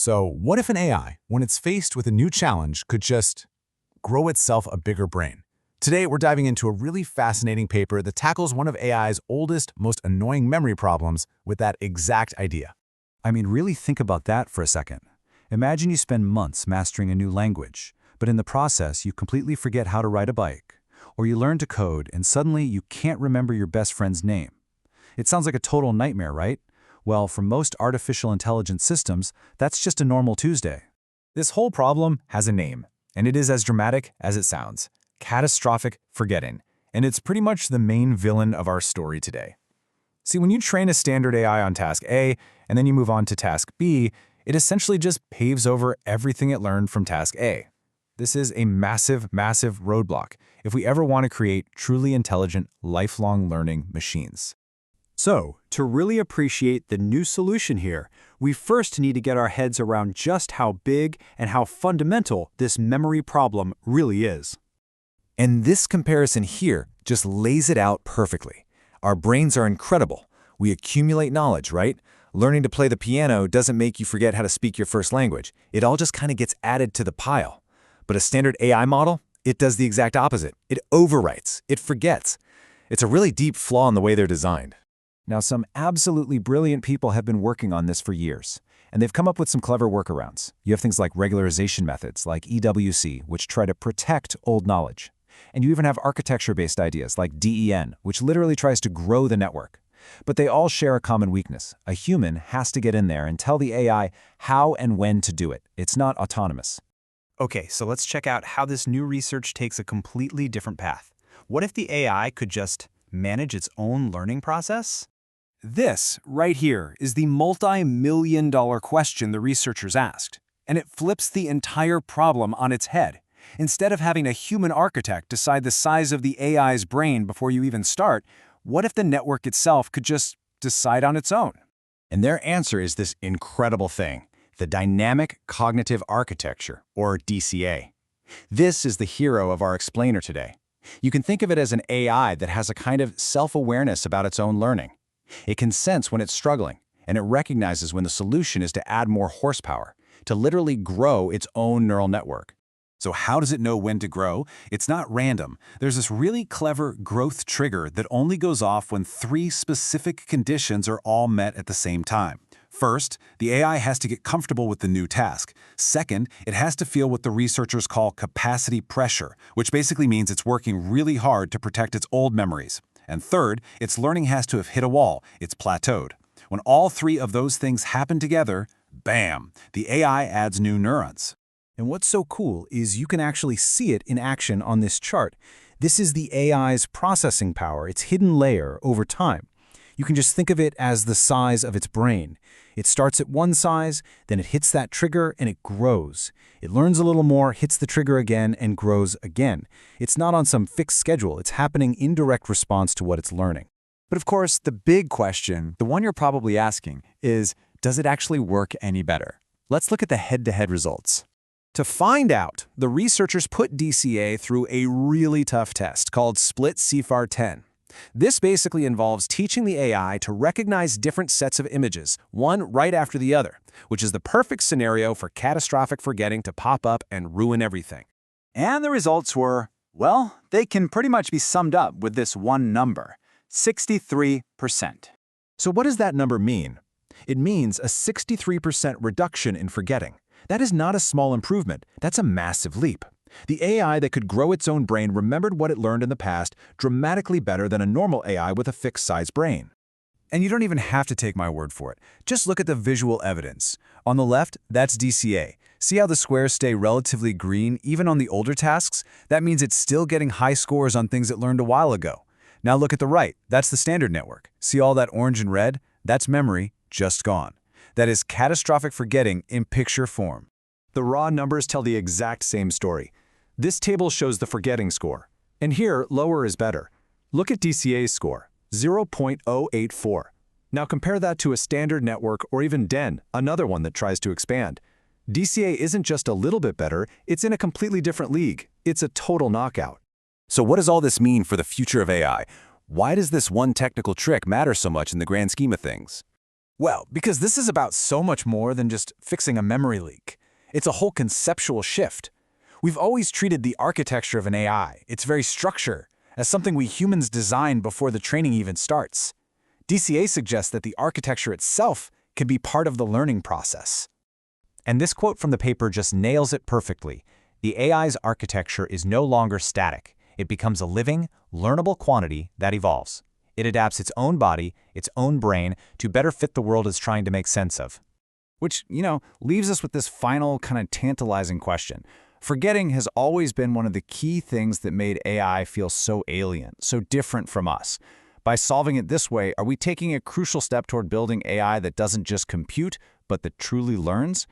So what if an AI, when it's faced with a new challenge, could just grow itself a bigger brain? Today, we're diving into a really fascinating paper that tackles one of AI's oldest, most annoying memory problems with that exact idea. I mean, really think about that for a second. Imagine you spend months mastering a new language, but in the process, you completely forget how to ride a bike. Or you learn to code, and suddenly you can't remember your best friend's name. It sounds like a total nightmare, right? Well, for most artificial intelligence systems, that's just a normal Tuesday. This whole problem has a name, and it is as dramatic as it sounds: catastrophic forgetting. And it's pretty much the main villain of our story today. See, when you train a standard AI on task A, and then you move on to task B, it essentially just paves over everything it learned from task A. This is a massive, massive roadblock if we ever want to create truly intelligent, lifelong learning machines. So, to really appreciate the new solution here, we first need to get our heads around just how big and how fundamental this memory problem really is. And this comparison here just lays it out perfectly. Our brains are incredible. We accumulate knowledge, right? Learning to play the piano doesn't make you forget how to speak your first language. It all just kind of gets added to the pile. But a standard AI model, it does the exact opposite. It overwrites. It forgets. It's a really deep flaw in the way they're designed. Now, some absolutely brilliant people have been working on this for years, and they've come up with some clever workarounds. You have things like regularization methods, like EWC, which try to protect old knowledge. And you even have architecture-based ideas like DEN, which literally tries to grow the network. But they all share a common weakness. A human has to get in there and tell the AI how and when to do it. It's not autonomous. Okay, so let's check out how this new research takes a completely different path. What if the AI could just manage its own learning process? This, right here, is the multi-million-dollar question the researchers asked, and it flips the entire problem on its head. Instead of having a human architect decide the size of the AI's brain before you even start, what if the network itself could just decide on its own? And their answer is this incredible thing, the Dynamic Cognitive Architecture, or DCA. This is the hero of our explainer today. You can think of it as an AI that has a kind of self-awareness about its own learning. It can sense when it's struggling, and it recognizes when the solution is to add more horsepower, to literally grow its own neural network. So how does it know when to grow? It's not random. There's this really clever growth trigger that only goes off when 3 specific conditions are all met at the same time. First, the AI has to get comfortable with the new task. Second, it has to feel what the researchers call capacity pressure, which basically means it's working really hard to protect its old memories. And third, its learning has to have hit a wall. It's plateaued. When all 3 of those things happen together, bam, the AI adds new neurons. And what's so cool is you can actually see it in action on this chart. This is the AI's processing power, its hidden layer over time. You can just think of it as the size of its brain. It starts at one size, then it hits that trigger and it grows. It learns a little more, hits the trigger again, and grows again. It's not on some fixed schedule. It's happening in direct response to what it's learning. But of course, the big question, the one you're probably asking, is does it actually work any better? Let's look at the head-to-head results. To find out, the researchers put DCA through a really tough test called Split CFAR 10. This basically involves teaching the AI to recognize different sets of images, one right after the other, which is the perfect scenario for catastrophic forgetting to pop up and ruin everything. And the results were, well, they can pretty much be summed up with this one number: 63%. So what does that number mean? It means a 63% reduction in forgetting. That is not a small improvement. That's a massive leap. The AI that could grow its own brain remembered what it learned in the past dramatically better than a normal AI with a fixed-size brain. And you don't even have to take my word for it. Just look at the visual evidence. On the left, that's DCA. See how the squares stay relatively green even on the older tasks? That means it's still getting high scores on things it learned a while ago. Now look at the right. That's the standard network. See all that orange and red? That's memory just gone. That is catastrophic forgetting in picture form. The raw numbers tell the exact same story. This table shows the forgetting score, and here, lower is better. Look at DCA's score, 0.084. Now compare that to a standard network or even DEN, another one that tries to expand. DCA isn't just a little bit better, it's in a completely different league. It's a total knockout. So what does all this mean for the future of AI? Why does this one technical trick matter so much in the grand scheme of things? Well, because this is about so much more than just fixing a memory leak. It's a whole conceptual shift. We've always treated the architecture of an AI, its very structure, as something we humans design before the training even starts. DCA suggests that the architecture itself can be part of the learning process. And this quote from the paper just nails it perfectly. The AI's architecture is no longer static. It becomes a living, learnable quantity that evolves. It adapts its own body, its own brain, to better fit the world it's trying to make sense of. Which, leaves us with this final kind of tantalizing question. Forgetting has always been one of the key things that made AI feel so alien, so different from us. By solving it this way, are we taking a crucial step toward building AI that doesn't just compute, but that truly learns?